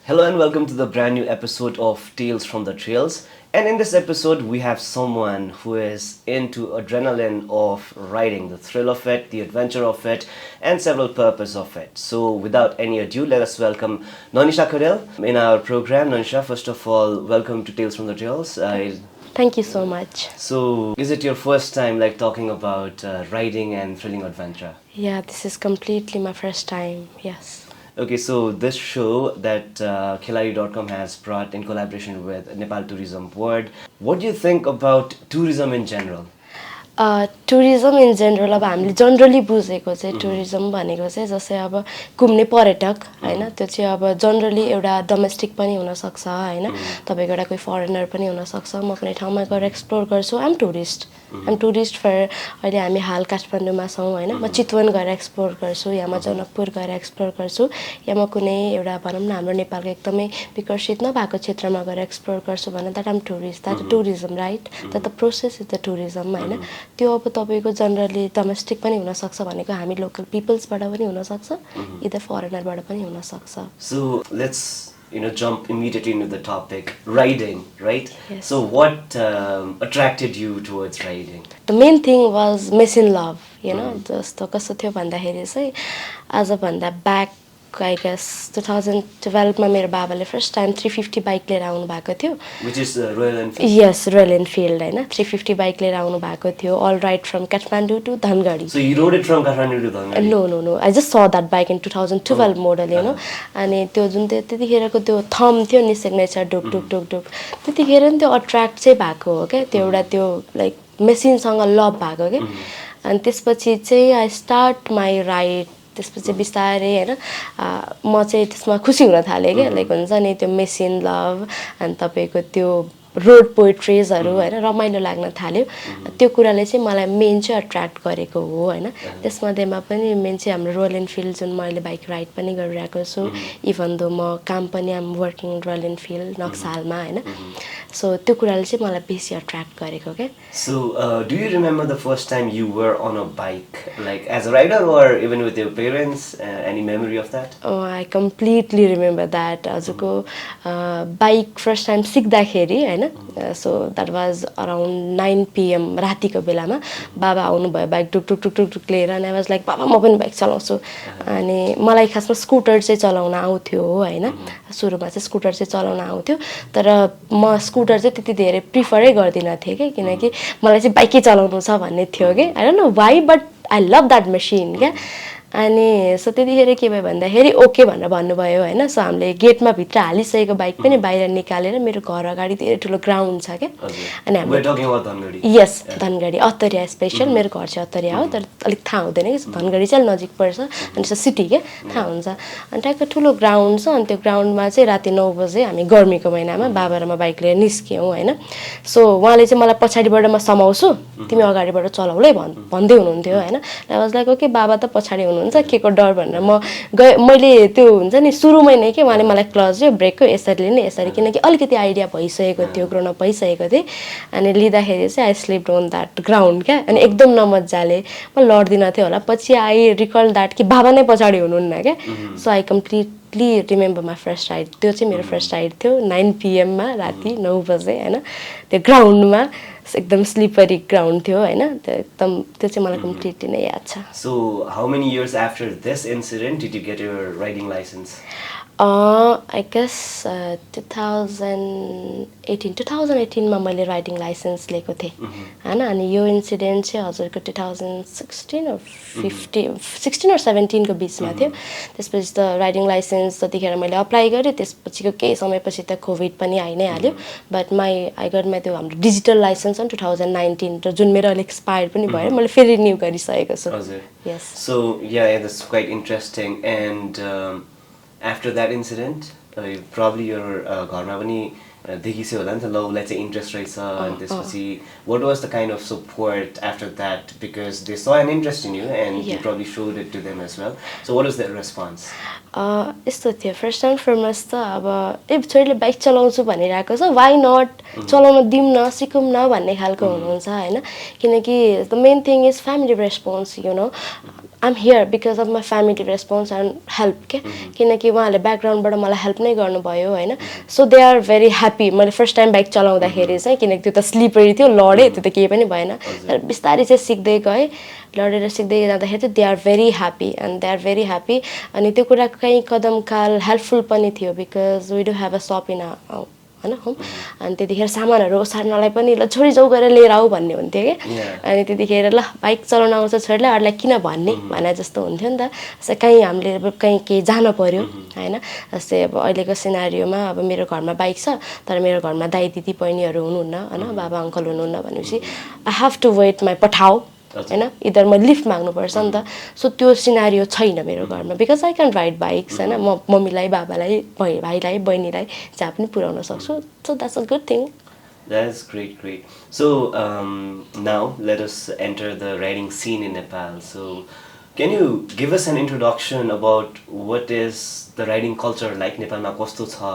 Hello and welcome to the brand new episode of Tales from the Trails. And in this episode, we have someone who is into adrenaline of riding, the thrill of it, the adventure of it, and several purpose of it. So without any ado, let us welcome Nanisha Kandel in our program. Nanisha, first of all, welcome to Tales from the Trails. Thank you so much. So is it your first time talking about riding and thrilling adventure? Yeah, this is completely my first time, yes. Okay, so this show that Kheladi.com has brought in collaboration with Nepal Tourism Board, what do you think about tourism in general? Tourism in general अब हामीले generally बुझेको चाहिँ tourism भनेको चाहिँ जस्तै अब घुम्ने पर्यटक होइन त्यो चाहिँ अब जनरली एउटा डोमेस्टिक पनि हुनसक्छ होइन तपाईँको एउटा कोही फरेनर पनि हुनसक्छ म कुनै ठाउँमा गएर एक्सप्लोर गर्छु आइम टुरिस्ट फर अहिले हामी हाल काठमाडौँमा छौँ होइन म चितवन गएर एक्सप्लोर गर्छु या म जनकपुर गएर एक्सप्लोर गर्छु या म कुनै एउटा भनौँ न हाम्रो नेपालको एकदमै विकसित नभएको क्षेत्रमा गएर एक्सप्लोर गर्छु भने that I'm tourist that tourism right that the process is the tourism होइन त्यो अब तपाईँको जनरली डोमेस्टिक पनि हुनसक्छ भनेको हामी लोकल पिपल्सबाट पनि हुनसक्छ इदर फरेनरबाट पनि हुनसक्छ So let's jump immediately into the topic, riding, right? Yes. So what attracted you towards riding? The main thing was miss in love, जस्तो कस्तो थियो भन्दाखेरि चाहिँ आजभन्दा ब्याक आई गेस 2012 मा मेरो बाबाले फर्स्ट टाइम 350 बाइक लिएर आउनु भएको थियो Which is Royal Enfield? Yes Royal Enfield होइन 350 बाइक लिएर आउनु भएको थियो all right from Kathmandu to Dhangadhi So you rode it from Kathmandu to Dhangali? No I just saw that bike in 2012 model अनि त्यो जुन त्यतिखेरको त्यो थम थियो नि सिग्नेचर डुक डुक डुक डुक त्यतिखेर नि त्यो अट्र्याक्ट चाहिँ भएको हो क्या त्यो एउटा त्यो लाइक मेसिनसँग लभ भएको क्या अनि त्यसपछि चाहिँ आई स्टार्ट माई राइड त्यसपछि बिस्तारै होइन म चाहिँ त्यसमा खुसी हुन थालेँ क्या लाइक हुन्छ नि त्यो मेसिन लभ अनि तपाईँको त्यो रोड पोइट्रिजहरू होइन रमाइलो लाग्न थाल्यो त्यो कुराले चाहिँ मलाई मेन चाहिँ अट्र्याक्ट गरेको हो होइन त्यसमध्येमा पनि मेन चाहिँ हाम्रो रोयल एनफिल्ड जुन मैले बाइक राइड पनि गरिरहेको छु इभन दो म काम पनि आम वर्किङ रोयल एनफिल्ड नक्सालमा होइन सो त्यो कुराले चाहिँ मलाई बेसी अट्र्याक्ट गरेको क्या So do you remember the first time you were on a bike, like as a rider or even with your parents? Any memory of that? I completely remember that हजुरको bike first time सिक्दाखेरि होइन so that was around 9 PM रातिको बेलामा बाबा आउनुभयो bike टुक टुक टुक टुक टुक लिएर अनि I was like बाबा म पनि बाइक चलाउँछु अनि मलाई खासमा स्कुटर चाहिँ चलाउन आउँथ्यो होइन सुरुमा चाहिँ स्कुटर चाहिँ चलाउन आउँथ्यो तर म स्कुटर चाहिँ त्यति धेरै प्रिफरै गर्दिनँ थिएँ कि किनकि मलाई चाहिँ बाइकै चलाउनु छ भन्ने थियो कि I don't know why but I love that machine क्या अनि सो त्यतिखेर के भयो भन्दाखेरि ओके भनेर भन्नुभयो होइन सो हामीले गेटमा भित्र हालिसकेको बाइक पनि बाहिर निकालेर मेरो घर अगाडि धेरै ठुलो ग्राउन्ड छ क्या अनि हाम्रो यस धनगढी अत्तरिया स्पेसल मेरो घर चाहिँ अत्तरिया हो तर अलिक थाहा हुँदैन कि धनगढी चाहिँ नजिक पर्छ अनि त्यो सिटी क्या थाहा हुन्छ अनि ट्याक्क ठुलो ग्राउन्ड छ अनि त्यो ग्राउन्डमा चाहिँ राति 9 बजे हामी गर्मीको महिनामा बाबा र म बाइक लिएर निस्क्यौँ होइन सो उहाँले चाहिँ मलाई पछाडिबाट म समाउँछु तिमी अगाडिबाट चलाउलै भन्दै हुनुहुन्थ्यो होइन आई वाज लाइक ओके बाबा त पछाडि हुनुहुन्छ के को डर भनेर म मैले त्यो हुन्छ नि सुरुमै नै के उहाँले मलाई क्लच दियो ब्रेकको यसरी लिने यसरी किनकि अलिकति आइडिया भइसकेको थियो ग्रोन अप भइसकेको थिएँ अनि लिँदाखेरि चाहिँ I slipped on that ground क्या अनि एकदम नमजाले म लड्दिनँ थियो होला पछि आई रिकल द्याट कि बाबा नै पछाडि हुनुहुन्न क्या so I completely remember my first ride त्यो चाहिँ मेरो फर्स्ट राइड थियो 9 PM मा राति 9 बजे होइन त्यो ग्राउन्डमा एकदम स्लिपरी ग्राउन्ड थियो होइन एकदम त्यो चाहिँ मलाई कम्प्लिटली नै याद छ So how many years after this incident did you get your riding license? I guess 2018 मा मैले राइडिङ लाइसेन्स लिएको थिएँ होइन अनि यो इन्सिडेन्ट चाहिँ हजुरको 2016 or 17 को बिचमा थियो त्यसपछि त राइडिङ लाइसेन्स त्यतिखेर मैले अप्लाई गरेँ त्यसपछिको केही समयपछि त कोभिड पनि आइ नै हाल्यो बट आई गट माई त्यो हाम्रो डिजिटल लाइसेन्स 2019 र जुन मेरो अलिक एक्सपायर पनि भयो मैले फेरि रिन्यू गरिसकेको छु यस So yeah, that's quite interesting and after that incident probably your घरमा पनि देखिसक्यो होला नि त ल उसलाई चाहिँ इन्ट्रेस्ट रहेछ अनि त्यसपछि what was the kind of support after that because they saw an interest in you and you probably showed it to them as well so what was their response यस्तो थियो फर्स्ट एन्ड फरमोस्ट त अब ए छोरीले bike चलाउँछु भनिरहेको छ why not चलाउन दिउँ न सिकौँ न भन्ने खालको हुनुहुन्छ होइन किनकि the main thing is family response you know I am here because of my family response and help के किनकि उहाँहरूले ब्याकग्राउन्डबाट मलाई हेल्प नै गर्नुभयो होइन so they are very happy मैले फर्स्ट टाइम बाइक चलाउँदाखेरि चाहिँ किनकि त्यो त स्लिपरी थियो लडेँ त्यो त केही पनि भएन तर बिस्तारै चाहिँ सिक्दै गएँ लडेर सिक्दै जाँदाखेरि चाहिँ they are very happy and they are very happy अनि त्यो कुरा कहीँ कदमकाल हेल्पफुल पनि थियो because we do have a shop in होइन होम अनि त्यतिखेर सामानहरू ओसार्नलाई पनि ल छोरी जाउ गरेर लिएर आऊ भन्ने हुन्थ्यो कि अनि त्यतिखेर ल बाइक चलाउन आउँछ छोरीलाई अरूलाई किन भन्ने भने जस्तो हुन्थ्यो नि त जस्तै कहीँ हामीले अब कहीँ केही जानु पऱ्यो होइन जस्तै अब अहिलेको सिनारीयोमा अब मेरो घरमा बाइक छ तर मेरो घरमा दाइ दिदी बहिनीहरू हुनुहुन्न होइन बाबा अङ्कल हुनुहुन्न भनेपछि I have to wait my पठाऊ होइन इधर म लिफ्ट माग्नुपर्छ नि त सो त्यो सिनारियो छैन मेरो घरमा because I can ride bikes होइन म मम्मीलाई बाबालाई भाइलाई बहिनीलाई जहाँ पनि पुर्याउन सक्छु so that's a good thing That's great. So now let us enter the riding scene in Nepal. So can you give us an introduction about what is the riding culture like Nepalमा कस्तो छ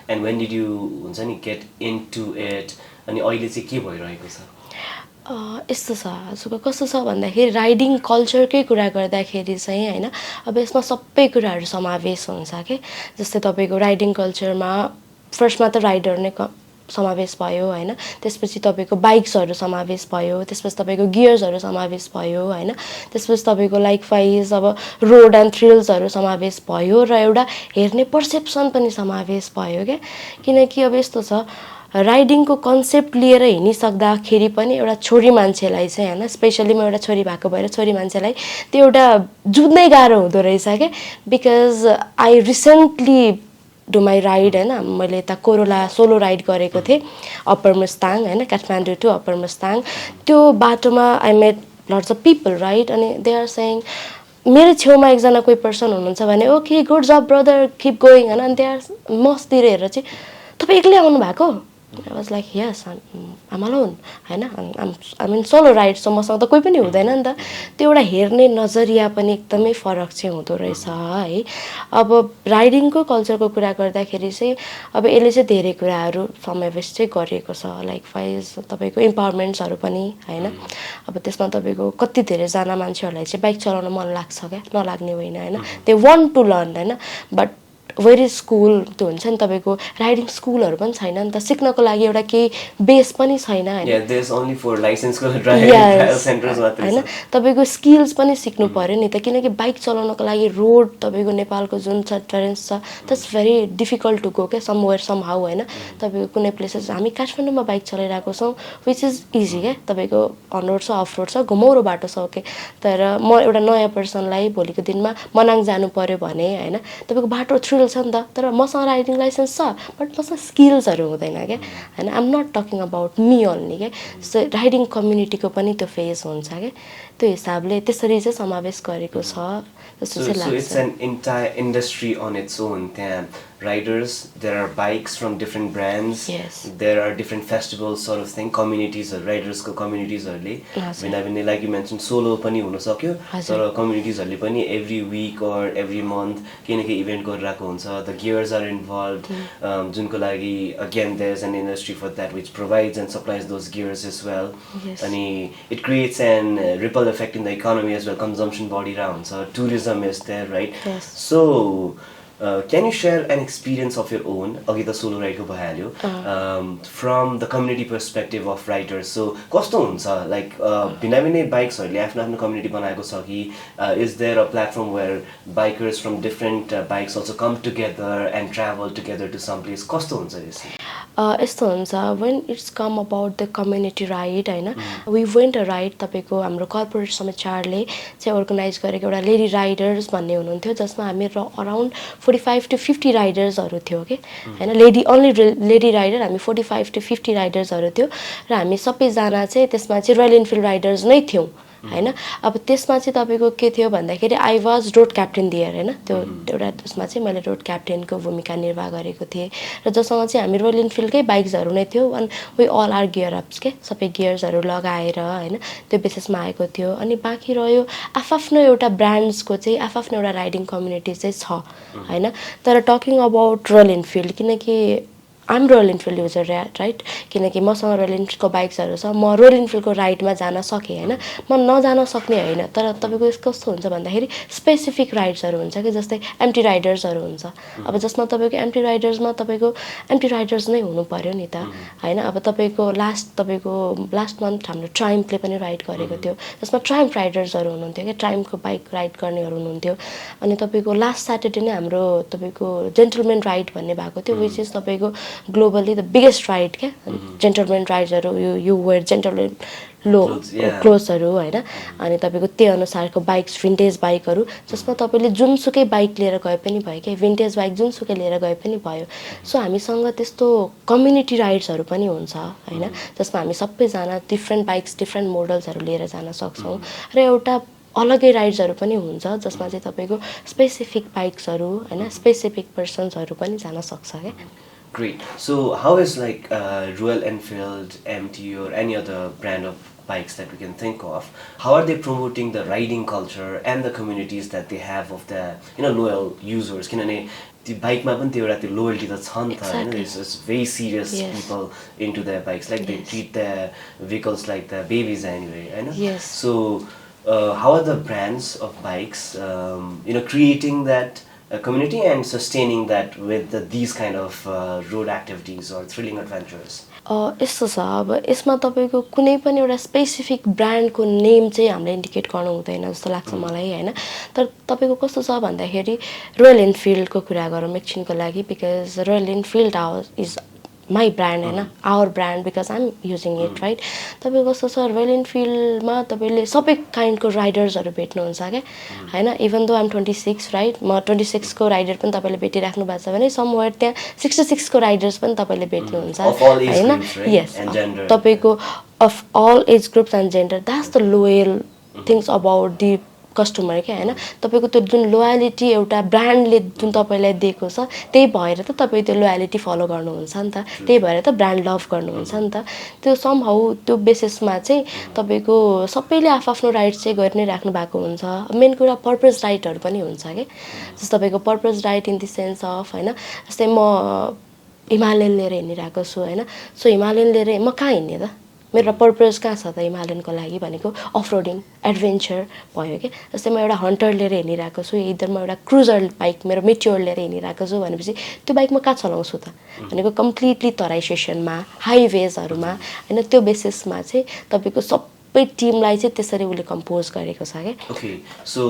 and when did you हुन्छ नि get into it अनि अहिले चाहिँ के भइरहेको छ यस्तो छ हजुरको कस्तो छ भन्दाखेरि राइडिङ कल्चरकै कुरा गर्दाखेरि चाहिँ होइन अब यसमा सबै कुराहरू समावेश हुन्छ कि जस्तै तपाईँको राइडिङ कल्चरमा फर्स्टमा त राइडर नै समावेश भयो होइन त्यसपछि तपाईँको बाइक्सहरू समावेश भयो त्यसपछि तपाईँको गियर्सहरू समावेश भयो होइन त्यसपछि तपाईँको लाइकवाइज अब रोड एन्ड थ्रिल्सहरू समावेश भयो र एउटा हेर्ने पर्सेप्सन पनि समावेश भयो क्या किनकि अब यस्तो छ राइडिङको कन्सेप्ट लिएर हिँडिसक्दाखेरि पनि एउटा छोरी मान्छेलाई चाहिँ होइन स्पेसली म एउटा छोरी भएको भएर छोरी मान्छेलाई त्यो एउटा जुझ्नै गाह्रो हुँदो रहेछ क्या because I recently do my ride होइन मैले यता कोरोला सोलो राइड गरेको थिएँ अप्पर मुस्ताङ होइन काठमाडौँ टु अप्पर मुस्ताङ त्यो बाटोमा I met lots of people right अनि दे आर सेङ मेरो छेउमा एकजना कोही पर्सन हुनुहुन्छ भने okay good job brother keep going होइन अनि दे आर मस्तिर हेरेर चाहिँ तपाईँ एक्लै आउनु भएको I was like, yes, I'm alone, होइन I mean solo ride, so मसँग त कोही पनि हुँदैन नि त त्यो एउटा हेर्ने नजरिया पनि एकदमै फरक चाहिँ हुँदो रहेछ है अब राइडिङको कल्चरको कुरा गर्दाखेरि चाहिँ अब यसले चाहिँ धेरै कुराहरू समावेश चाहिँ गरिएको छ लाइक वाइज तपाईँको इम्पावरमेन्ट्सहरू पनि होइन अब त्यसमा तपाईँको कति धेरैजना मान्छेहरूलाई चाहिँ बाइक चलाउन मन लाग्छ क्या नलाग्ने होइन होइन दे वान्ट टु लर्न होइन बट वेरी स्कुल त्यो हुन्छ नि तपाईँको राइडिङ स्कुलहरू पनि छैन नि त सिक्नको लागि एउटा केही बेस पनि छैन होइन तपाईँको स्किल्स पनि सिक्नु पऱ्यो नि त किनकि बाइक चलाउनको लागि रोड तपाईँको नेपालको जुन छ ट्रेन्स छ that's very difficult to go क्या समवेयर सम हाउ होइन तपाईँको कुनै प्लेसेस हामी काठमाडौँमा बाइक चलाइरहेको छौँ विच इज इजी क्या तपाईँको अन रोड छ अफ रोड छ घुमाउरो बाटो छ ओके तर म एउटा नयाँ पर्सनलाई भोलिको दिनमा मनाङ जानु पऱ्यो भने होइन तपाईँको बाटो थ्रिल छ नि त तर मसँग राइडिङ लाइसेन्स छ बट मसँग स्किल्सहरू हुँदैन क्या होइन I am not talking about me only क्या सो राइडिङ कम्युनिटीको पनि त्यो फेज हुन्छ क्या त्यो हिसाबले त्यसरी चाहिँ समावेश गरेको छ जस्तो चाहिँ लाग्छ it's an entire industry on its own त्यहाँ riders there are bikes from different brands there are different festivals sort of thing communities or riders को communities हरुले भिन्न like you mentioned solo पनि हुन सक्यो तर communities हरुले पनि every week or every month केही न केही इभेन्ट गरिरहेको हुन्छ the gears are involved जुनको लागि again there's an industry for that which provides and supplies those gears as well अनि it creates an ripple effect in the economy as well consumption body round so tourism is there right so can you share an experience of your own अघि त solo राइडको भइहाल्यो from the community perspective of riders so कस्तो हुन्छ like भिन्न भिन्न बाइक्सहरुले आफ्नो आफ्नो community बनाएको छ कि is there a platform where bikers from different bikes also come together and travel together to some place कस्तो हुन्छ यसो यस्तो हुन्छ when it's come about the community ride होइन we went a ride तपाईँको हाम्रो कर्पोरेट समाचारले चाहिँ अर्गनाइज गरेको एउटा लेडी राइडर्स भन्ने हुनुहुन्थ्यो जसमा हामी अराउन्ड 45 to 50 राइडर्सहरू थियो कि होइन लेडी राइडर हामी 45 to 50 राइडर्सहरू थियो र हामी सबैजना चाहिँ त्यसमा चाहिँ रोयल इनफिल्ड राइडर्स नै थियौँ होइन. अब त्यसमा चाहिँ तपाईँको के थियो भन्दाखेरि आई वाज रोड क्याप्टेन दियर होइन. त्यो एउटा त्यसमा चाहिँ मैले रोड क्याप्टेनको भूमिका निर्वाह गरेको थिएँ र जससँग चाहिँ हामी रोयल इनफिल्डकै बाइक्सहरू नै थियो. अनि we all are gear ups के सबै गियर्सहरू लगाएर होइन त्यो बेसिसमा आएको थियो. अनि बाँकी रह्यो आफ्नो एउटा ब्रान्ड्सको चाहिँ आफ्नो एउटा राइडिङ कम्युनिटी चाहिँ छ होइन. तर टकिङ अबाउट रोयल इनफिल्ड किनकि आम रोयल इनफिल्ड युजर राइट किनकि मसँग रोयल इनफिल्डको बाइक्सहरू छ. म रोयल इनफिल्डको राइडमा जान सकेँ होइन. म नजान सक्ने होइन तर तपाईँको कस्तो हुन्छ भन्दाखेरि स्पेसिफिक राइड्सहरू हुन्छ कि जस्तै एम्टी राइडर्सहरू हुन्छ. अब जसमा तपाईँको एम्टी राइडर्समा तपाईँको एम्टी राइडर्स नै हुनु पऱ्यो नि त होइन. अब तपाईँको लास्ट मन्थ हाम्रो ट्राइम्फले पनि राइड गरेको थियो जसमा ट्राइम्फ राइडर्सहरू हुनुहुन्थ्यो कि ट्राइम्फको बाइक राइड गर्नेहरू हुनुहुन्थ्यो. अनि तपाईँको लास्ट स्याटरडे नै हाम्रो तपाईँको जेन्टलमेन राइड भन्ने भएको थियो विच इज तपाईँको ग्लोबली द बिगेस्ट राइड क्या. जेन्टलमेन राइड्सहरू यु वेयर जेन्टलमेन लो क्लोथ्सहरू होइन. अनि तपाईँको त्यही अनुसारको बाइक्स भिन्टेज बाइकहरू जसमा तपाईँले जुनसुकै बाइक लिएर गए पनि भयो क्या. भिन्टेज बाइक जुनसुकै लिएर गए पनि भयो. सो हामीसँग त्यस्तो कम्युनिटी राइड्सहरू पनि हुन्छ होइन जसमा हामी सबैजना डिफ्रेन्ट बाइक्स डिफ्रेन्ट मोडल्सहरू लिएर जान सक्छौँ. र एउटा अलगै राइड्सहरू पनि हुन्छ जसमा चाहिँ तपाईँको स्पेसिफिक बाइक्सहरू होइन स्पेसिफिक पर्सन्सहरू पनि जान सक्छ क्या. Great. So how is like Royal Enfield, MT or any other brand of bikes that we can think of, how are they promoting the riding culture and the communities that they have of the loyal users? किनभने त्यो बाइकमा पनि त्यो एउटा त्यो loyalty त छ नि त होइन. It's very serious people into their bikes like they treat their vehicles like the babies anyway होइन. So how are the brands of bikes creating that community and sustaining that with these kind of road activities or thrilling adventures? यस्तो छ अब यसमा तपाईँको कुनै पनि एउटा specific ब्रान्डको नेम चाहिँ हामीले इन्डिकेट गर्नु हुँदैन जस्तो लाग्छ मलाई होइन. तर तपाईँको कस्तो छ भन्दाखेरि रोयल इनफिल्डको कुरा गरौँ एकछिनको लागि because Royal Enfield is my brand होइन our brand because I am using it right. तपाईँको कस्तो छ रोयल इनफिल्डमा तपाईँले सबै काइन्डको राइडर्सहरू भेट्नुहुन्छ क्या होइन. इभन दो आइम 26 राइट म 26 को राइडर पनि तपाईँले भेटिराख्नु भएको छ भने समवेयर त्यहाँ 66 को राइडर्स पनि तपाईँले भेट्नुहुन्छ होइन. यस तपाईँको of all age groups and gender that's the loyal things about the customer क्या होइन. तपाईँको त्यो जुन लोयालिटी एउटा ब्रान्डले जुन तपाईँलाई दिएको छ त्यही भएर त तपाईँ त्यो लोयालिटी फलो गर्नुहुन्छ नि त. त्यही भएर त ब्रान्ड लभ गर्नुहुन्छ नि त. त्यो समहाउ त्यो बेसिसमा चाहिँ तपाईँको सबैले आफ्नो राइड्स चाहिँ गरि नै राख्नु भएको हुन्छ. मेन कुरा पर्पज राइडहरू पनि हुन्छ क्या. जस्तो तपाईँको purpose ride in the sense of होइन जस्तै म हिमालयन लिएर हिँडिरहेको छु होइन. सो हिमालयन लिएर म कहाँ हिँड्ने त मेरो पर्पज कहाँ छ त हिमालयनको लागि भनेको अफ रोडिङ एडभेन्चर भयो कि. जस्तै म एउटा हन्टर लिएर हिँडिरहेको छु इधर म एउटा क्रुजर बाइक मेरो मेट्योर लिएर हिँडिरहेको छु भनेपछि त्यो बाइक म कहाँ चलाउँछु त भनेको कम्प्लिटली तराई सेसनमा हाइवेजहरूमा होइन. त्यो बेसिसमा चाहिँ तपाईँको सबै टिमलाई चाहिँ त्यसरी उसले कम्पोज गरेको छ क्या. ओके. सो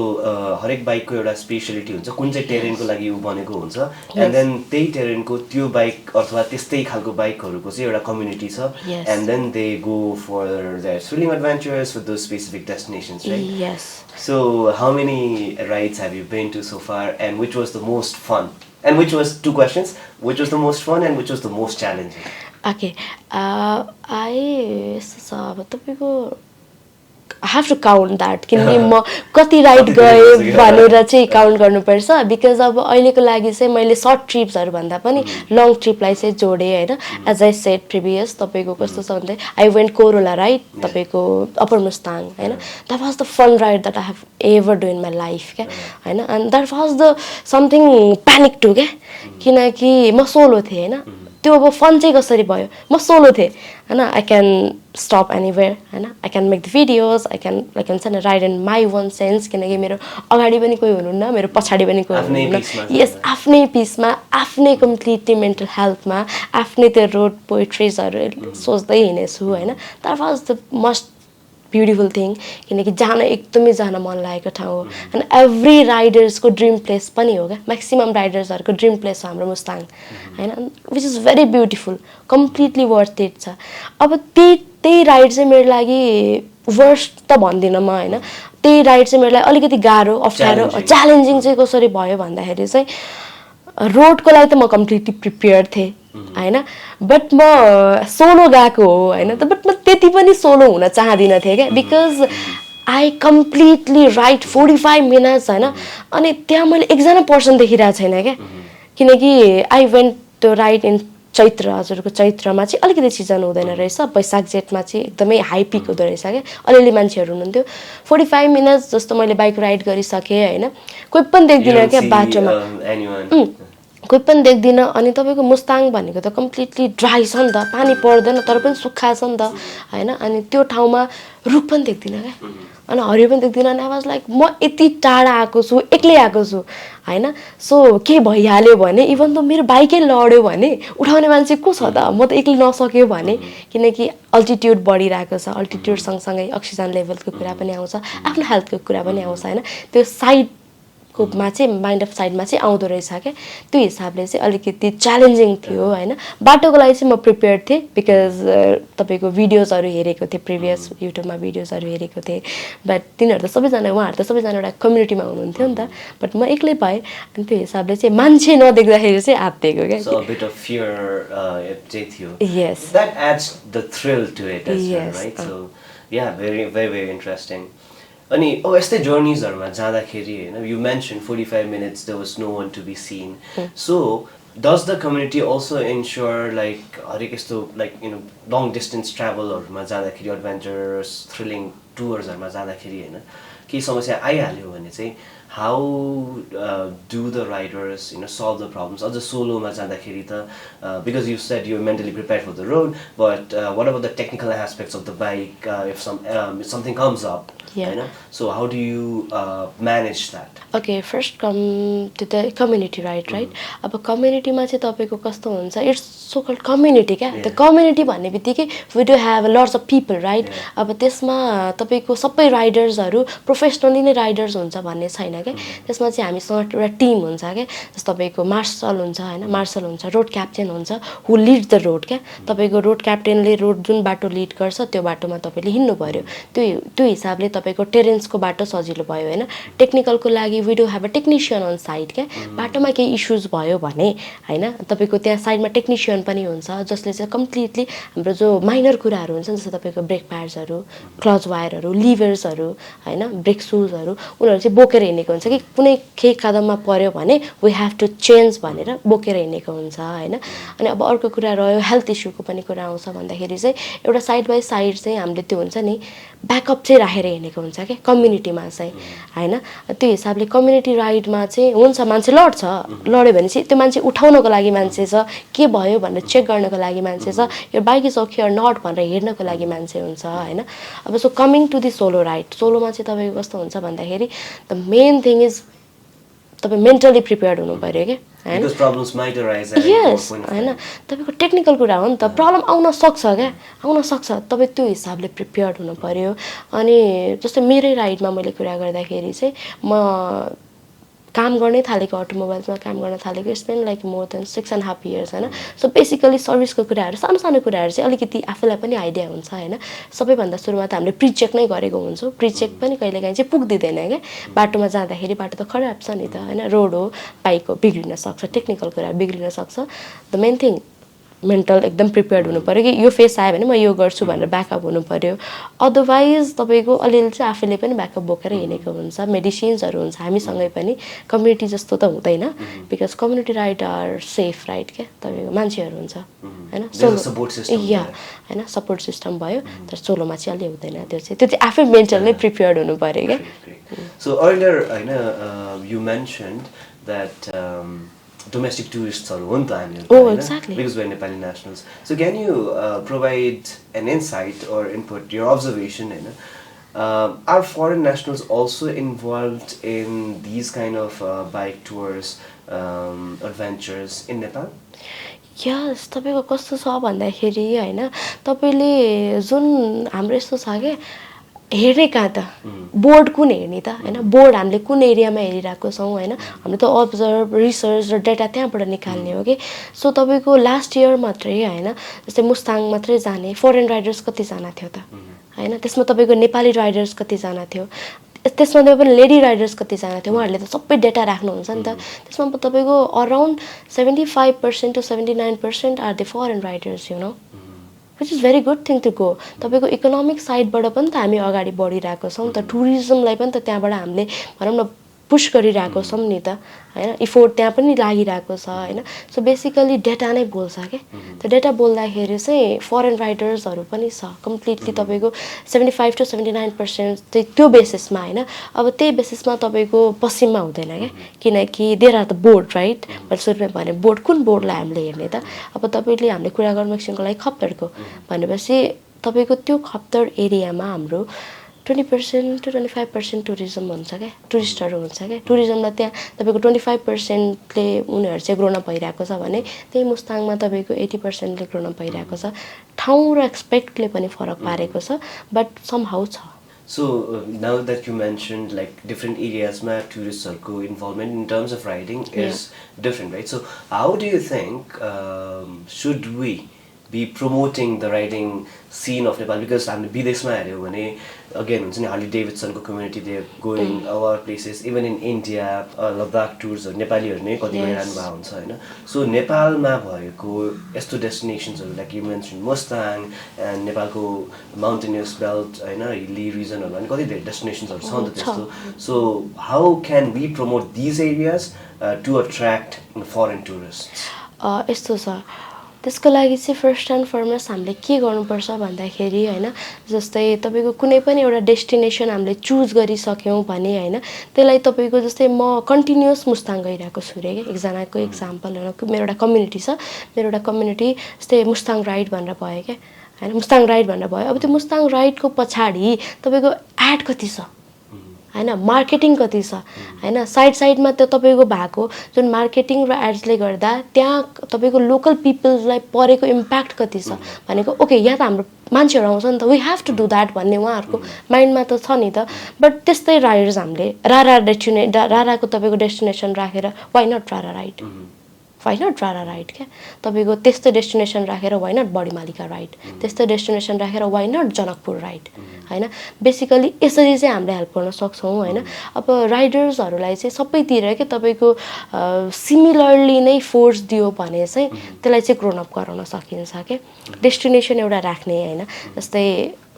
हरेक बाइकको एउटा स्पेसियालिटी हुन्छ कुन चाहिँ टेरेनको लागि ऊ बनेको हुन्छ एन्ड देन त्यही टेरेनको त्यो बाइक अथवा त्यस्तै खालको बाइकहरूको चाहिँ एउटा कम्युनिटी छ and then they go for their thrilling adventures with those specific destinations right. Yes. So how many rides have you been to so far and which was the most fun? And which was, two questions, which was the most fun and which was the most challenging? Okay. यस्तो छ अब तपाईँको I have to count that किनकि म कति ride गएँ भनेर चाहिँ काउन्ट गर्नुपर्छ बिकज अब अहिलेको लागि चाहिँ मैले सर्ट ट्रिप्सहरू भन्दा पनि लङ ट्रिपलाई चाहिँ जोडेँ होइन. एज आई सेड प्रिभियस तपाईँको कस्तो छ भन्दा आई वेन्ट कोरोला राइड तपाईँको अप्पर मुस्ताङ होइन. That was the fun ride that I have ever do in my life क्या होइन. And that was the something panic to क्या किनकि म सोलो थिएँ होइन. त्यो अब फन चाहिँ कसरी भयो म सोलो थिएँ होइन. आई क्यान स्टप एनीवेयर होइन. I can make the videos I can send ride in my one sense किनकि मेरो अगाडि पनि कोही हुनुहुन्न मेरो पछाडि पनि कोही हुनुहुन्न. यस आफ्नै पिसमा आफ्नै कम्प्लिटली मेन्टल हेल्थमा आफ्नै त्यो रोड पोइट्रिजहरू सोच्दै हिँडेछु होइन. That was the must beautiful thing किनकि एकदमै जान मन लागेको ठाउँ हो. एन्ड एभ्री राइडर्सको ड्रिम प्लेस पनि हो क्या. म्याक्सिमम् राइडर्सहरूको ड्रिम प्लेस हो हाम्रो मुस्ताङ होइन. Which is very beautiful completely worth it छ. अब त्यही राइड चाहिँ मेरो लागि वर्स्ट त भन्दिनँ म होइन. त्यही राइड चाहिँ मेरो लागि अलिकति गाह्रो अप्ठ्यारो च्यालेन्जिङ चाहिँ कसरी भयो भन्दाखेरि चाहिँ रोडको लागि त म कम्प्लिटली प्रिपेयर थिएँ होइन. बट म सोलो गएको हो होइन. बट म त्यति पनि सोलो हुन चाहदिनँ थिएँ क्या because I completely right 45 minutes होइन अनि त्यहाँ मैले एकजना पर्सन देखिरहेको छैन क्या किनकि I went to ride in चैत्र हजुरको चैत्रमा चाहिँ अलिकति सिजन हुँदैन रहेछ वैशाख जेठमा चाहिँ एकदमै हाई पिक हुँदो रहेछ क्या अलिअलि मान्छेहरू हुनुहुन्थ्यो 45 मिनट्स जस्तो मैले बाइक राइड गरिसकेँ होइन कोही पनि देख्दिनँ क्या बाटोमा कोही पनि देख्दिनँ अनि तपाईँको मुस्ताङ भनेको त कम्प्लिटली ड्राई छ नि त पानी पर्दैन तर पनि सुक्खा छ नि त होइन अनि त्यो ठाउँमा रुख पनि देख्दिनँ क्या अनि हरियो पनि देख्दिनँ अनि आवाज लाइक म यति टाढा आएको छु एक्लै आएको छु होइन सो के भइहाल्यो भने इभन त मेरो बाइकै लड्यो भने उठाउने मान्छे को छ त म त एक्लै नसक्यो भने किनकि अल्टिट्युड बढिरहेको छ अल्टिट्युड सँगसँगै अक्सिजन लेभलको कुरा पनि आउँछ आफ्नो हेल्थको कुरा पनि आउँछ होइन त्यो साइडकोमा चाहिँ माइन्ड अफ साइडमा चाहिँ आउँदो रहेछ क्या त्यो हिसाबले चाहिँ अलिकति च्यालेन्जिङ थियो होइन बाटोको लागि चाहिँ म प्रिपेयर थिएँ बिकज तपाईँको भिडियोजहरू हेरेको थिएँ प्रिभियस युट्युबमा भिडियोजहरू हेरेको थिएँ बट तिनीहरू त सबैजना उहाँहरू त सबैजना एउटा कम्युनिटीमा हुनुहुन्थ्यो नि त बट म एक्लै पाएँ अनि त्यो हिसाबले चाहिँ मान्छे नदेख्दाखेरि चाहिँ आत्तिएको क्या So a bit of fear चाहिँ थियो. Yes. That adds the thrill to it as well, Yes. right? So yeah, very very very interesting. अनि यस्तै जर्नीजहरूमा जाँदाखेरि होइन you mentioned 45 minutes there was no one to be seen. So does the community also ensure like हरेक यस्तो like you know long distance travelहरूमा जाँदाखेरि adventurous thrilling tours-हरुमा जाँदाखेरि होइन केही समस्या आइहाल्यो भने चाहिँ how do the riders you know solve the problems अझ सोलोमा जाँदाखेरि त because you said you're mentally prepared for the road but what about the technical aspects of the bike if something comes up Yeah. so how do you manage that Okay, first come to the community ride, right? अब कम्युनिटीमा चाहिँ तपाईँको कस्तो हुन्छ it's so called community क्या त्यो community भन्ने बित्तिकै we do have lots of people right अब त्यसमा तपाईँको सबै राइडर्सहरू प्रोफेसनली नै राइडर्स हुन्छ भन्ने छैन क्या त्यसमा चाहिँ हामीसँग एउटा टिम हुन्छ क्या जस्तो तपाईँको मार्सल हुन्छ होइन मार्सल हुन्छ रोड क्याप्टेन हुन्छ हु लिड द रोड क्या तपाईँको रोड क्याप्टेनले रोड जुन बाटो लिड गर्छ त्यो बाटोमा तपाईँले हिँड्नु पऱ्यो त्यो हिसाबले तपाईँको टेरेन्सको बाटो सजिलो भयो होइन टेक्निकलको लागि we do have a technician on side क्या बाटोमा केही इस्युज भयो भने होइन तपाईँको त्यहाँ साइडमा टेक्निसियन पनि हुन्छ जसले चाहिँ कम्प्लिटली हाम्रो जो माइनर कुराहरू हुन्छ जस्तो तपाईँको ब्रेक प्याड्सहरू क्लच वायरहरू लिभर्सहरू होइन ब्रेक सुजहरू उनीहरू चाहिँ बोकेर हिँडेको हुन्छ कि कुनै केही कदममा पऱ्यो भने वी हेभ टु चेन्ज भनेर बोकेर हिँडेको हुन्छ होइन अनि अब अर्को कुरा रह्यो हेल्थ इस्युको पनि कुरा आउँछ भन्दाखेरि चाहिँ एउटा साइड बाई साइड चाहिँ हामीले त्यो हुन्छ नि ब्याकअप चाहिँ राखेर हिँडेको हुन्छ क्या कम्युनिटीमा चाहिँ होइन त्यो हिसाबले कम्युनिटी राइडमा चाहिँ हुन्छ मान्छे लड्छ लड्यो भने चाहिँ त्यो मान्छे उठाउनको लागि मान्छे छ के भयो भनेर चेक गर्नको लागि मान्छे छ यो bike is okay or not भनेर हेर्नको लागि मान्छे हुन्छ होइन अब so coming to the solo ride सोलोमा चाहिँ तपाईँको कस्तो हुन्छ भन्दाखेरि द मेन थिङ इज तपाईँ मेन्टली प्रिपेयर्ड हुनु पऱ्यो क्या Because problems might arise at यस point of होइन time. तपाईँको टेक्निकल कुरा हो नि त प्रब्लम आउन सक्छ क्या आउन सक्छ तपाईँ त्यो हिसाबले प्रिपेयर्ड हुनु पऱ्यो अनि जस्तै मेरै राइडमा मैले कुरा गर्दाखेरि चाहिँ म काम गर्नै थालेको अटोमोबाइल्समा काम गर्न थालेको it's been like more than 6.5 years होइन सो बेसिकली सर्भिसको कुराहरू सानो सानो कुराहरू चाहिँ अलिकति आफूलाई पनि आइडिया हुन्छ होइन सबैभन्दा सुरुमा त हामीले प्रिचेक नै गरेको हुन्छौँ प्रिचेक पनि कहिलेकाहीँ चाहिँ पुग्दिँदैन क्या बाटोमा जाँदाखेरि बाटो त खराब छ नि त होइन रोड हो बाइक हो बिग्रिन सक्छ टेक्निकल कुरा बिग्रिन सक्छ द मेन थिङ मेन्टल एकदम प्रिपेयर्ड हुनु पऱ्यो कि यो फेस आयो भने म यो गर्छु भनेर ब्याकअप हुनु पऱ्यो अदरवाइज तपाईँको अलिअलि चाहिँ आफूले पनि ब्याकअप बोकेर हिँडेको हुन्छ मेडिसिन्सहरू हुन्छ हामीसँगै पनि कम्युनिटी जस्तो त हुँदैन because community ride are safe ride क्या तपाईँको मान्छेहरू हुन्छ होइन या होइन सपोर्ट सिस्टम भयो तर सोलोमा चाहिँ अलि हुँदैन त्यो चाहिँ आफै मेन्टल नै प्रिपेयर्ड हुनु पऱ्यो क्या So earlier you mentioned that domestic tourists are one time exactly because we're Nepali nationals. So can you provide an insight or input your observation are foreign nationals also involved in these kind of bike tours adventures in Nepal? यस तपाईँको कस्तो छ भन्दाखेरि होइन तपाईँले जुन हाम्रो यस्तो छ क्या हेर्ने कहाँ त बोर्ड कुन हेर्ने त होइन बोर्ड हामीले कुन एरियामा हेरिरहेको छौँ होइन हामीले त अब्जर्भ रिसर्च र डेटा त्यहाँबाट निकाल्ने हो कि सो तपाईँको लास्ट इयर मात्रै होइन जस्तै मुस्ताङ मात्रै जाने फरेन राइडर्स कतिजना थियो त होइन त्यसमा तपाईँको नेपाली राइडर्स कतिजना थियो त्यसमा पनि लेडी राइडर्स कतिजना थियो उहाँहरूले त सबै डेटा राख्नुहुन्छ नि त त्यसमा तपाईँको around 75% to 79% are the foreign riders you know which is very good thing to go. तपाईको इकोनोमिक साइडबाट पनि त हामी अगाडि बढिरहेको छौँ त टुरिज्मलाई पनि त त्यहाँबाट हामीले भनौँ न पुश गरिरहेको छौँ नि त हैन इफोर्ट त्यहाँ पनि लागिरहेको छ हैन सो बेसिकली डेटा नै बोल्छ के त्यो डेटा बोल्दाखेरि चाहिँ फरेन राइडर्सहरू पनि छ कम्प्लिटली तपाईको 75 to 79% चाहिँ त्यो बेसिसमा हैन अब त्यही बेसिसमा तपाईको पश्चिममा हुँदैन के किनकि there are the board right मैले सुरुमै भने बोर्ड कुन बोर्डलाई हामीले हेर्ने त अब तपाईले हामीले कुरा गर्नु एकछिनको लागि खप्तडको भनेपछि तपाईको त्यो खप्तड एरियामा हाम्रो 20% to 25% टुरिज्म हुन्छ क्या टुरिस्टहरू हुन्छ क्या टुरिज्मलाई त्यहाँ तपाईँको 25%ले उनीहरू चाहिँ ग्रोन भइरहेको छ भने त्यही मुस्ताङमा तपाईँको 80%ले ग्रोन भइरहेको छ ठाउँ र एक्सपेक्टले पनि फरक पारेको छ बट समहाउ छ So now that you mentioned like different areas where tourists are involvement in terms of riding is different, right? So how do you think should we be promoting the riding scene of Nepal? Because I'm विदेशमा हेर्यो भने again हुन्छ नि Harley Davidson को community they are going our places even in India Ladakh tours नेपालीहरु नै कति गइरहनु भएको हुन्छ हैन सो नेपालमा भएको यस्तो डेस्टिनेसन्सहरु like you mentioned Mustang and नेपालको mountainous belt हैन hilly region हरु अनि कति धेरै डेस्टिनेसन्सहरु छ नि त त्यस्तो so how can we promote these areas to attract foreign tourists यस्तो छ त्यसको लागि चाहिँ फर्स्ट एन्ड फरमोस्ट हामीले के गर्नुपर्छ भन्दाखेरि हैन जस्तै तपाईको कुनै पनि एउटा डेस्टिनेसन हामीले चुज गरिसक्यौं भने हैन त्यसलाई तपाईको जस्तै म कन्टिन्युअस मुस्ताङ गइरहेको छु रे एकजनाको एक्जाम्पल हैन मेरो एउटा कम्युनिटी छ मेरो एउटा कम्युनिटी जस्तै मुस्ताङ राइड भनेर भयो के हैन मुस्ताङ राइड भनेर भयो अब त्यो मुस्ताङ राइडको पछाडी तपाईको एड कति छ हैन मार्केटिङ कति छ हैन साइडमा त तपाईको भएको जुन मार्केटिङ र एड्सले गर्दा त्यहाँ तपाईको लोकल पिपल्सलाई परेको इम्प्याक्ट कति छ भनेको ओके यहाँ त हाम्रो मान्छेहरु आउँछ नि त we have to do that भन्ने उहाँहरुको माइन्डमा त छ नि त बट त्यस्तै राइडर्स हामीले राराको तपाईको डेस्टिनेसन राखेर व्हाई नट रारा राइड व्हाई नट रारा राइड क्या तपाईको त्यस्तो डेस्टिनेसन राखेर व्हाई नट बडीमालिका राइड त्यस्तो डेस्टिनेसन राखेर व्हाई नट जनकपुर राइड हैन बेसिकली यसरी चाहिँ हामीले हेल्प गर्न सक्छौं हैन अब राइडर्सहरुलाई चाहिँ सबैतिर के तपाईको सिमिलरली नै फोर्स दियो भने चाहिँ त्यसलाई चाहिँ ग्रोन अप गराउन सकिन्छ के डेस्टिनेसन एउटा राख्ने हैन जस्तै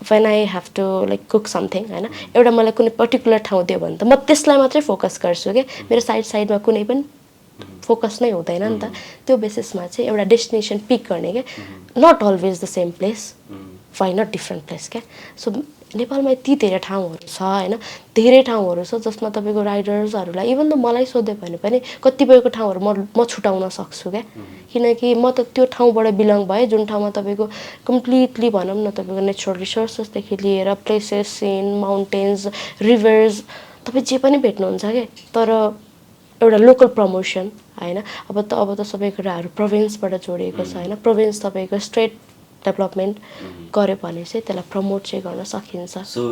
when I have to like cook something हैन एउटा मलाई कुनै पर्टिकुलर ठाउँ दियो भने त म त्यसलाई मात्रै फोकस गर्छु के मेरो साइडमा कुनै पनि फोकस नै हुँदैन नि त त्यो बेसिसमा चाहिँ एउटा डेस्टिनेसन पिक गर्ने के not always the same place why not different place के सो नेपालमा यति धेरै ठाउँहरु छ हैन धेरै ठाउँहरु छ जसमा तपाईको राइडर्सहरुलाई इभन त मलाई सोध्यो भने पनि कतिपयको ठाउँहरु म छुटाउन सक्छु के किनकि म त त्यो ठाउँबाट बिलोङ भए जुन ठाउँमा तपाईको कम्प्लिटली भनौं न तपाईको नेचरल रिसोर्सेस देखि लिएर प्लेसेस सीन माउन्टेन्स रिभर्स तपाई जे पनि भेट्नुहुन्छ के तर एउटा लोकल प्रमोसन हैन अब त सबै कुराहरु प्रोभिन्सबाट जोडिएको छ हैन प्रोभिन्स तपाईको स्टेट डेभलपमेन्ट गर्यो भने चाहिँ त्यसलाई प्रमोट चाहिँ गर्न सकिन्छ So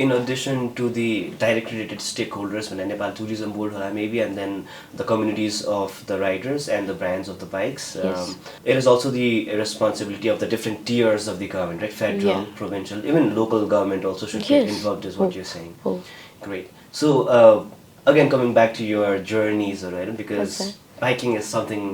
in addition to the directly related stakeholders when Nepal Tourism Board maybe and then the communities of the riders and the brands of the bikes it is also the responsibility of the different tiers of the government right federal provincial even local government also should get involved is what you're saying great so again coming back to your journeys right because biking is something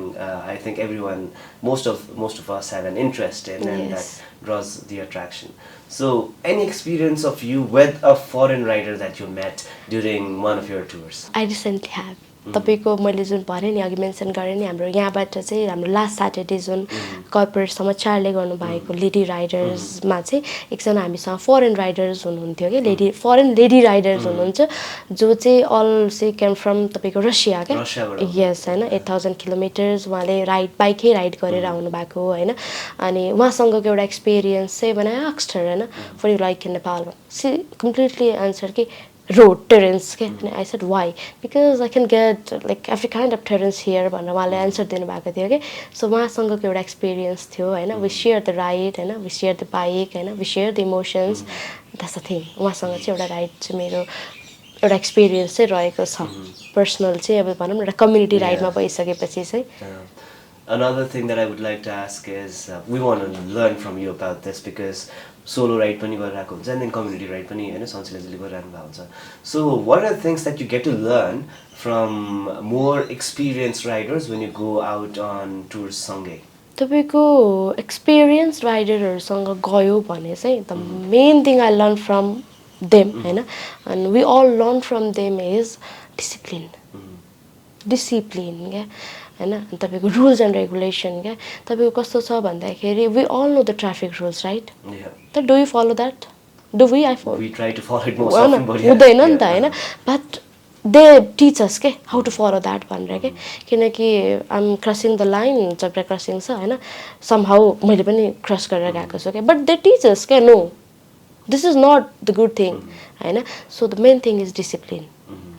I think everyone most of us have an interest in and that draws the attraction so any experience of you with a foreign rider that you met during one of your tours I recently have तपाईको मैले जुन भने नि अघि mention गरे नि हाम्रो यहाँबाट चाहिँ हाम्रो लास्ट सैटरडे जुन कर्पोरेट समाचारले गर्नु भएको लेडी राइडर्स मा चाहिँ एकजना हामीसँग फरेन राइडर्स हुनुहुन्थ्यो के फरेन लेडी राइडर्स हुनुहुन्छ जो चाहिँ अल से केम फ्रम तपाईको रसिया के यस हैन 8000 किलोमिटर्स उहाँले बाइकै राइड गरेर आउनु भएको हैन अनि उहाँसँगको एउटा एक्सपीरियन्स चाहिँ भने आक्स्टर हैन for you like in Nepal see completely answer कि road terrains and I said why because I can get like every kind of terrains here भनेर उहाँले आन्सर दिनु भएको थियो के सो उहाँसँगको एउटा एक्सपीरियन्स थियो हैन we share the ride हैन we share the bike हैन we share the emotions that's the thing उहाँसँग चाहिँ एउटा राइड चाहिँ मेरो एउटा एक्सपीरियन्स चाहिँ रहेको छ पर्सनल चाहिँ अब भनौं न एउटा कम्युनिटी राइडमा भइसकेपछि चाहिँ Another thing that I would like to ask is we want to learn from you about this because solo ride pani गरिरहेको हुन्छ and then community ride पनि हैन सन्चेलजीले गरिरहनु भएको हुन्छ so what are the things that you get to learn from more experienced riders when you go out on tours सँगै तपाईँको experience राइडरहरूसँग गयो भने चाहिँ the main thing I learn from them होइन and we all learn from them is discipline क्या होइन तपाईँको rules and regulation क्या तपाईँको कस्तो छ भन्दाखेरि we all know the traffic rules right त do you follow that do we I follow हुँदैन नि त होइन बट दे टिचर्स के हाउ टु फलो द्याट भनेर के किनकि आइएम क्रसिङ द लाइन जब क्रसिङ छ होइन सम हाउ मैले पनि क्रस गरेर गएको छु क्या बट दे टिचर्स क्या no this is not the good thing होइन so the main thing is discipline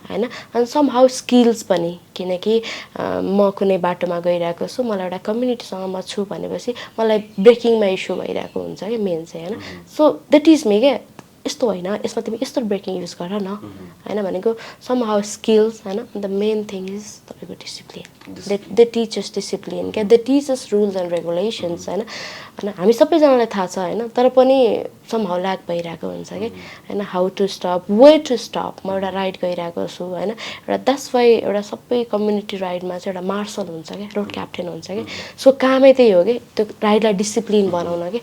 होइन अनि सम हाउ स्किल्स पनि किनकि म कुनै बाटोमा गइरहेको छु मलाई एउटा कम्युनिटीसँग म छु भनेपछि मलाई ब्रेकिङमा इस्यु भइरहेको हुन्छ क्या मेन चाहिँ होइन सो द्याट इज मी क्या यस्तो होइन यसमा तिमी यस्तो ब्रेकिङ युज गर न होइन भनेको सम हाउ स्किल्स होइन द मेन थिङ इज तपाईँको डिसिप्लिन दे टिचर्स डिसिप्लिन क्या they teachers rules and regulations होइन होइन हामी सबैजनालाई थाहा छ होइन तर पनि सम हाउ ल्याक भइरहेको हुन्छ कि होइन how to stop way to stop म एउटा राइड गइरहेको छु होइन एउटा द्याट्स वाइ एउटा सबै कम्युनिटी राइडमा चाहिँ एउटा मार्सल हुन्छ क्या रोड क्याप्टेन हुन्छ कि सो कामै त्यही हो कि त्यो राइडलाई डिसिप्लिन बनाउन कि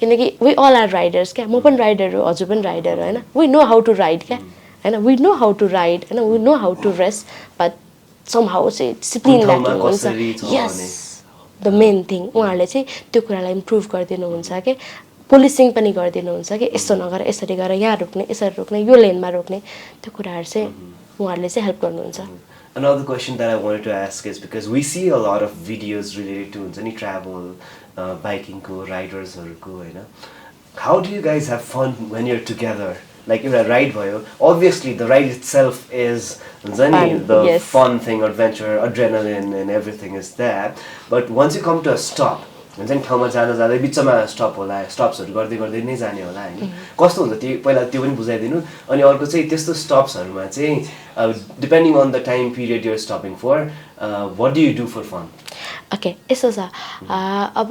किनकि वी अल आर राइडर्स क्या म पनि राइडर हो हजुर पनि राइडर हो होइन we know how to ride क्या होइन we know how to ride होइन we know how to rest but somehow चाहिँ डिसिप्लिन ल्याकिङ हुन्छ यस द मेन थिङ उहाँहरूले चाहिँ त्यो कुरालाई इम्प्रुभ गरिदिनुहुन्छ कि पुलिसिङ पनि गरिदिनुहुन्छ कि यस्तो नगर यसरी गर यहाँ रोक्ने यसरी रोक्ने यो लेनमा रोक्ने त्यो कुराहरू चाहिँ उहाँहरूले चाहिँ हेल्प गर्नुहुन्छ Another question that I wanted to ask is because we see a lot of videos related to any travel, biking, riders, how do you guys have fun when you're together? Like you're a ride boy. Obviously, the ride itself is the fun thing, adventure, adrenaline, and everything is there. But once you come to a stop, ठाउँमा जाँदा जाँदै बिचमा stop होला स्टप्सहरू गर्दै गर्दै नै जाने होला होइन कस्तो हुन्छ त्यो पहिला त्यो पनि बुझाइदिनु अनि अर्को चाहिँ त्यस्तो स्टप्सहरूमा चाहिँ depending on the time period you're stopping for what do you do for fun okay यस्तो छ अब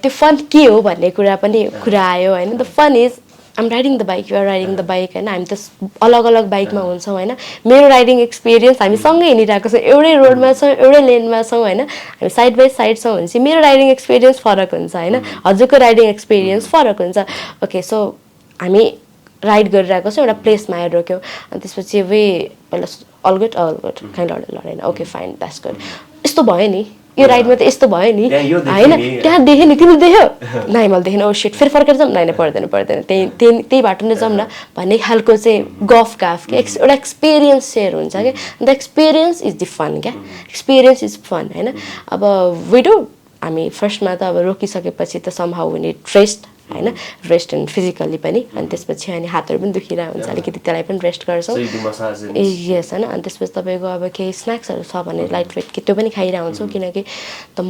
त्यो फन के हो भन्ने कुरा आयो होइन the fun is I'm riding the bike you're riding the bike होइन हामी त अलग अलग बाइकमा हुन्छौँ होइन मेरो राइडिङ एक्सपिरियन्स हामी सँगै हिँडिरहेको छौँ एउटै रोडमा छौँ एउटै लेनमा छौँ होइन हामी साइड बाई साइड छौँ भने चाहिँ मेरो राइडिङ एक्सपिरियन्स फरक हुन्छ होइन हजुरको राइडिङ एक्सपिरियन्स फरक हुन्छ ओके सो हामी राइड गरिरहेको छौँ एउटा प्लेसमा आएर रोक्यौँ अनि त्यसपछि वे पहिला अल गुड कहीँ लडेन ओके फाइन द्याट्स गुड यस्तो भयो नि यो राइडमा त यस्तो भयो नि होइन त्यहाँ देखेँ नि तिमीले देख्यो नाइ मैले देखेन ओ सिट फेरि फर्केर जाऊँ नाइ पर्दैन त्यही बाटो नै जाऊँ न भन्ने खालको चाहिँ गफ क्या एउटा एक्सपिरियन्स सेयर हुन्छ क्या the experience is the fun क्या एक्सपिरियन्स इज फन होइन अब विडो हामी फर्स्टमा त अब रोकिसकेपछि त somehow we need rest होइन रेस्ट एन्ड फिजिकल्ली पनि अनि त्यसपछि अनि हातहरू पनि दुखिरहेको हुन्छ अलिकति त्यसलाई पनि रेस्ट गर्छौँ यस होइन अनि त्यसपछि तपाईँको अब केही स्न्याक्सहरू छ भने लाइट वेट त्यो पनि खाइरहेको हुन्छौँ किनकि द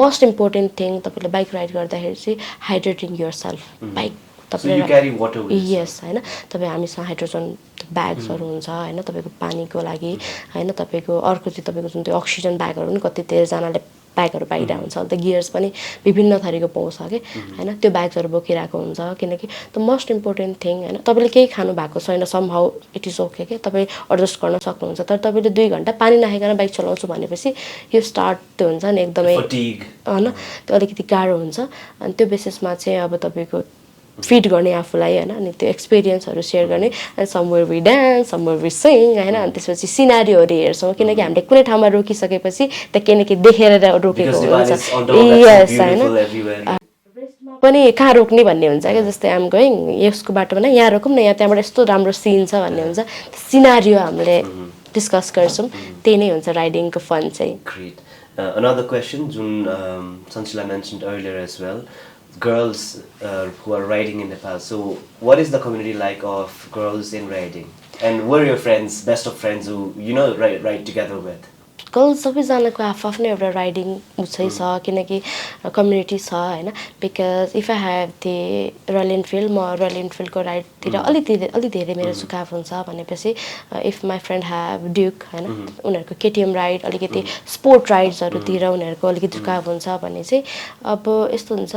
मोस्ट इम्पोर्टेन्ट थिङ तपाईँले बाइक राइड गर्दाखेरि चाहिँ हाइड्रेटिङ युर सेल्फ बाइक तपाईँ यस होइन तपाईँ हामीसँग हाइड्रोजन ब्याग्सहरू हुन्छ होइन तपाईँको पानीको लागि होइन तपाईँको अर्को चाहिँ तपाईँको जुन त्यो अक्सिजन ब्यागहरू पनि कति धेरैजनाले ब्यागहरू पाइरहेको हुन्छ अन्त गियर्स पनि विभिन्न थरीको पाउँछ कि होइन त्यो ब्याग्सहरू बोकिरहेको हुन्छ किनकि द मोस्ट इम्पोर्टेन्ट थिङ होइन तपाईँले केही खानु भएको छैन somehow it is okay के तपाईँ एडजस्ट गर्न सक्नुहुन्छ तर तपाईँले 2 घन्टा पानी नखाइकन बाइक चलाउँछु भनेपछि यो स्टार्ट त्यो हुन्छ नि एकदमै होइन त्यो अलिकति गाह्रो हुन्छ अनि त्यो बेसिसमा चाहिँ अब तपाईँको फिट गर्ने आफूलाई होइन अनि त्यो एक्सपिरियन्सहरू सेयर गर्ने अनि somewhere we dance somewhere we sing होइन अनि त्यसपछि सिनारीहरू हेर्छौँ किनकि हामीले कुनै ठाउँमा रोकिसकेपछि त केही न केही देखेर रोकेको हुन्छ यस होइन पनि कहाँ रोक्ने भन्ने हुन्छ क्या जस्तै आम गइङ यसको बाटोमा न यहाँ रोकौँ न यहाँ त्यहाँबाट यस्तो राम्रो सिन छ भन्ने हुन्छ सिनारियो हामीले डिस्कस गर्छौँ त्यही नै हुन्छ राइडिङको फन चाहिँ Another question जुन Sanchila mentioned earlier as well girls who are riding in Nepal. So what is the community like of girls in riding? And who are your friends, best of friends who ride together with? Girls सबैजनाको आफ्नै एउटा riding उछै छ किनकि community छ होइन because if I have the royal Enfield म royal इनफिल्डको राइडतिर अलि धेरै मेरो झुकाव हुन्छ भनेपछि if my friend have duke होइन उनीहरूको केटिएम राइड अलिकति स्पोर्ट राइड्सहरूतिर उनीहरूको अलिकति झुकाव हुन्छ भने चाहिँ अब यस्तो हुन्छ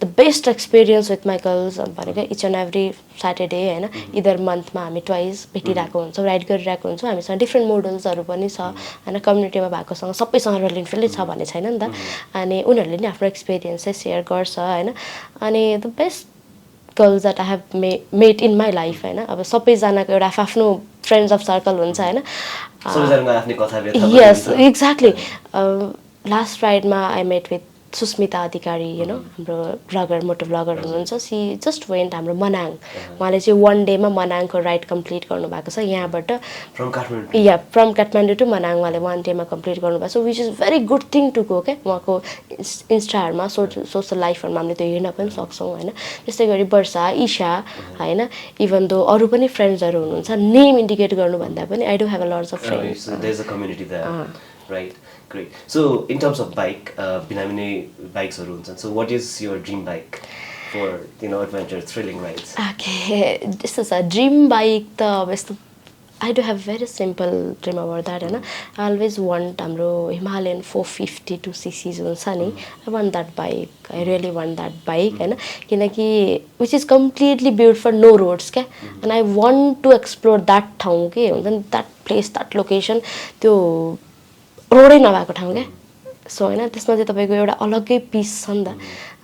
the best experience with my girls भनेको इच एन्ड एभ्री स्याटरडे होइन इदर मन्थमा हामी ट्वाइस भेटिरहेको हुन्छौँ राइड गरिरहेको हुन्छौँ हामीसँग डिफ्रेन्ट मोडल्सहरू पनि छ होइन कम्युनिटीमा भएकोसँग सबैसँग रोलिन्फिल्डै छ भन्ने छैन नि त अनि उनीहरूले नि आफ्नो एक्सपिरियन्स चाहिँ सेयर गर्छ होइन अनि the best girls that I have met in my life होइन अब सबैजनाको एउटा आफ्नो फ्रेन्ड्स अफ सर्कल हुन्छ होइन यस exactly last राइडमा I met with Susmita अधिकारी हाम्रो ब्लगर मोटो ब्लगर हुनुहुन्छ सी जस्ट वेन्ट हाम्रो मनाङ उहाँले चाहिँ 1 डेमा मनाङको राइड कम्प्लिट गर्नुभएको छ यहाँबाट फ्रम काठमाडौँ टु मनाङ उहाँले 1 डेमा कम्प्लिट गर्नुभएको छ which is very good thing to go क्या उहाँको इन्स्टाहरूमा सोसल लाइफहरूमा हामीले त्यो हेर्न पनि सक्छौँ होइन त्यस्तै गरी वर्षा ईशा होइन इभन दो अरू पनि फ्रेन्ड्सहरू हुनुहुन्छ नेम इन्डिकेट गर्नुभन्दा पनि I do have a lots of friends Right, great. So in terms of bike, binamine bikes haru hunchhan. So what is your dream bike for adventure, thrilling rides? Okay, this is a dream bike. The I do have very simple dream about that. I always want हाम्रो Himalayan 450 2cc हुन्छ नि I want that bike. I really want that bike होइन किनकि which is completely built for no roads क्या and I want to explore that ठाउँ के हुन्छ नि that place that location त्यो रोडै नभएको ठाउँ क्या सो होइन त्यसमा चाहिँ तपाईँको एउटा अलग्गै पिस छ नि त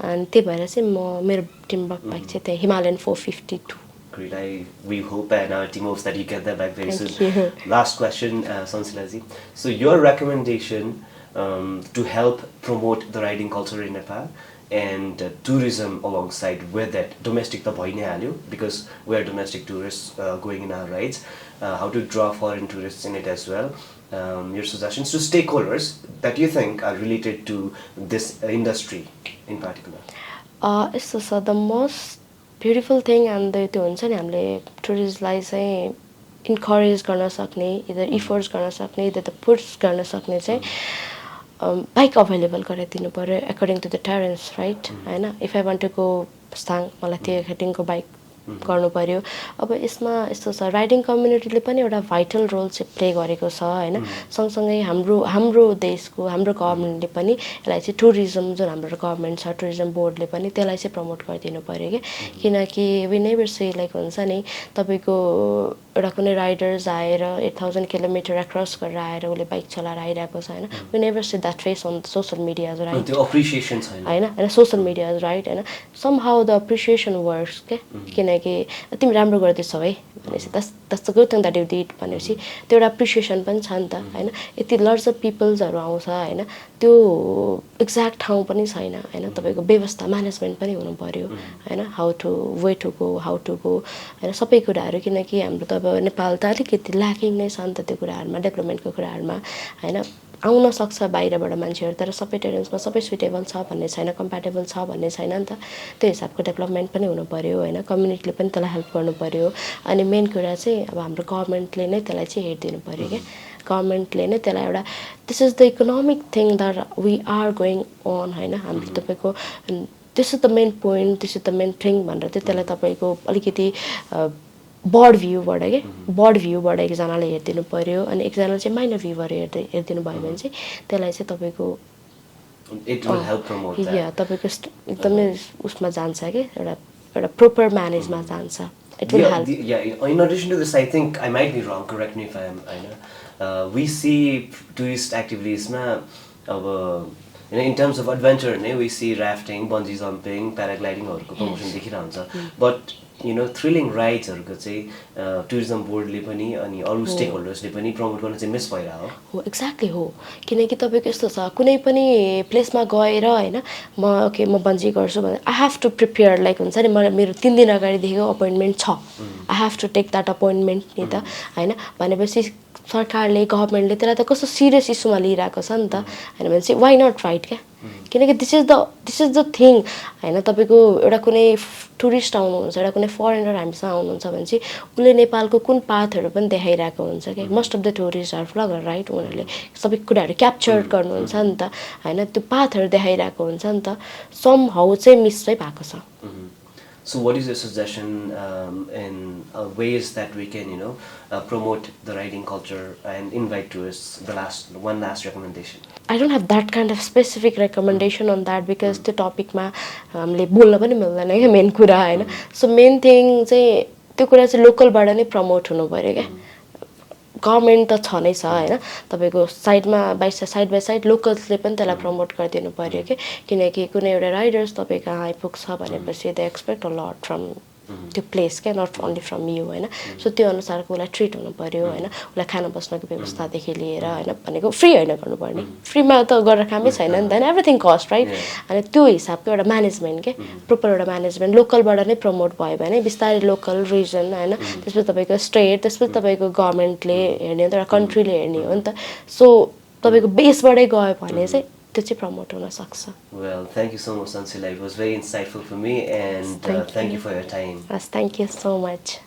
अनि त्यही भएर चाहिँ म मेरो ड्रिम बाइक चाहिँ त्यही Himalayan 452 Great. We hope and our team hopes that you get that back very soon. Last question, Sansilaji. So your recommendation to help promote the riding culture in Nepal and tourism alongside with it, domestic ta bhai nai halyo because we are domestic tourists going in our rides, how to draw foreign tourists in it as well. Your suggestions to stakeholders that you think are related to this industry in particular. So the most beautiful thing and त्यो हुन्छ नि हामीले टुरिस्टलाई चाहिँ encourage गर्न सक्ने इदर efforts गर्न सक्ने इदर the puts गर्न सक्ने चाहिँ बाइक अभाइलेबल गराइदिनु पऱ्यो according to the terrain right होइन if I want to go स्ताङ मलाई त्यो हेडिङको बाइक गर्नु पर्यो अब यसमा यस्तो छ राइडिङ कम्युनिटीले पनि एउटा भाइटल रोल चाहिँ प्ले गरेको छ होइन सँगसँगै हाम्रो देशको हाम्रो गभर्मेन्टले पनि यसलाई चाहिँ टुरिज्म जुन हाम्रो गभर्मेन्ट छ टुरिज्म बोर्डले पनि त्यसलाई चाहिँ प्रमोट गरिदिनु पर्यो क्या किनकि वी नेभर से लाइक हुन्छ नि तपाईँको एउटा कुनै राइडर्स आएर 8000 किलोमिटर एक्रस गरेर आएर उसले बाइक चलाएर आइरहेको छ होइन we never say that face on social medias right त्यो अप्रिसिएसन छैन होइन सोसल मिडियाज राइट होइन somehow the appreciation works के किनकि तिमी राम्रो गर्दैछौ है भनेपछि that's the good thing that you did भनेपछि त्यो एउटा अप्रिसिएसन पनि छ नि त होइन यति लर्ज अफ पिपल्सहरू आउँछ होइन त्यो एक्ज्याक्ट ठाउँ पनि छैन होइन तपाईँको व्यवस्था म्यानेजमेन्ट पनि हुनु पर्यो होइन how to way to go how to go होइन सबै कुराहरू किनकि हाम्रो त अब नेपाल त अलिकति ल्याकिङ नै छ नि त त्यो कुराहरूमा डेभलपमेन्टको कुराहरूमा होइन आउन सक्छ बाहिरबाट मान्छेहरू तर सबै टेरेन्समा सबै सुइटेबल छ भन्ने छैन कम्प्याटेबल छ भन्ने छैन नि त त्यो हिसाबको डेभलपमेन्ट पनि हुनु पर्यो होइन कम्युनिटीले पनि त्यसलाई हेल्प गर्नु पर्यो अनि मेन कुरा चाहिँ अब हाम्रो गभर्मेन्टले नै त्यसलाई चाहिँ हेरिदिनु पर्यो क्या गभर्मेन्टले नै त्यसलाई एउटा this is the economic thing that we are going on होइन हाम्रो तपाईँको this is the main point this is the main thing भनेर चाहिँ त्यसलाई तपाईँको अलिकति बर्ड भ्यूबाट के बर्ड भ्यूबाट एकजनाले हेरिदिनु पर्यो अनि एकजनाले चाहिँ माइनर भ्यूबाट हेरिदिनु भयो भने चाहिँ त्यसलाई चाहिँ तपाईँको तपाईँको एकदमै उसमा जान्छ कि एउटा प्रोपर म्यानेजमा जान्छ it will help in addition to this I think I might be wrong correct me if I am we see tourist activities ma in terms of adventure we see rafting bungee jumping paragliding haruko promotion देखिरा हुन्छ but thrilling rides haruko चाहिँ tourism board ले पनि अनि अरु stakeholders ले पनि promote गर्न चाहिँ मिस भइरा हो एक्ज्याक्टली हो किनकि तपाईको यस्तो छ कुनै पनि प्लेसमा गएर हैन म बन्जी गर्छु भने I have to prepare like हुन्छ नि मेरो 3 दिन अगाडि देखिको अपॉइन्टमेन्ट छ I have to take that appointment नि त हैन भनेपछि सरकारले गभर्नमेन्टले त्यसलाई त कस्तो सिरियस इस्युमा लिइराको छ नि त हैन भने चाहिँ व्हाई नट राइट क्या किनकि दिस इज द थिङ हैन तपाईको एउटा कुनै टुरिस्ट आउनुहुन्छ एउटा कुनै फरेनर हामीसँग आउनुहुन्छ भने चाहिँ उसले नेपालको कुन पाथहरू पनि देखाइरहेको हुन्छ कि most of the tourist are vlogger right उनीहरूले सबै कुराहरू क्याप्चर गर्नुहुन्छ नि त हैन त्यो पाथहरू देखाइरहेको हुन्छ नि त सम हाउ चाहिँ मिस चाहिँ भएको छ So what is your suggestion in ways that we can, promote the writing culture and invite tourists? One last recommendation. I don't have that kind of specific recommendation on that because त्यो टपिकमा हामीले बोल्न पनि मिल्दैन क्या main कुरा होइन. So main thing चाहिँ त्यो कुरा चाहिँ लोकलबाट नै प्रमोट हुनु पऱ्यो क्या. गभर्मेन्ट त छ नै छ होइन, तपाईँको साइडमा साइड बाई साइड लोकल्सले पनि त्यसलाई प्रमोट गरिदिनु पऱ्यो कि, किनकि कुनै एउटा राइडर्स तपाईँ कहाँ आइपुग्छ भनेपछि they expect a lot from त्यो प्लेस क्या, नट ओन्ली फ्रम यु होइन. सो त्यो अनुसारको उसलाई ट्रिट हुनु पऱ्यो होइन, उसलाई खाना बस्नको व्यवस्थादेखि लिएर होइन, भनेको फ्री होइन गर्नुपर्ने, फ्रीमा त गरेर कामै छैन नि त, एभ्रिथिङ कस्ट राइट. अनि त्यो हिसाबको एउटा म्यानेजमेन्ट के, प्रोपर एउटा म्यानेजमेन्ट लोकलबाट नै प्रमोट भयो भने बिस्तारै लोकल रिजन होइन, त्यसपछि तपाईँको स्टेट, त्यसपछि तपाईँको गभर्मेन्टले हेर्ने हो, एउटा कन्ट्रीले हेर्ने हो नि त. सो तपाईँको बेसबाटै गयो भने चाहिँ त्यो चाहिँ प्रमोट हुन सक्छ. Well, thank you so much, Sansila. It was very insightful for me, and thank you for your time. Yes, thank you so much.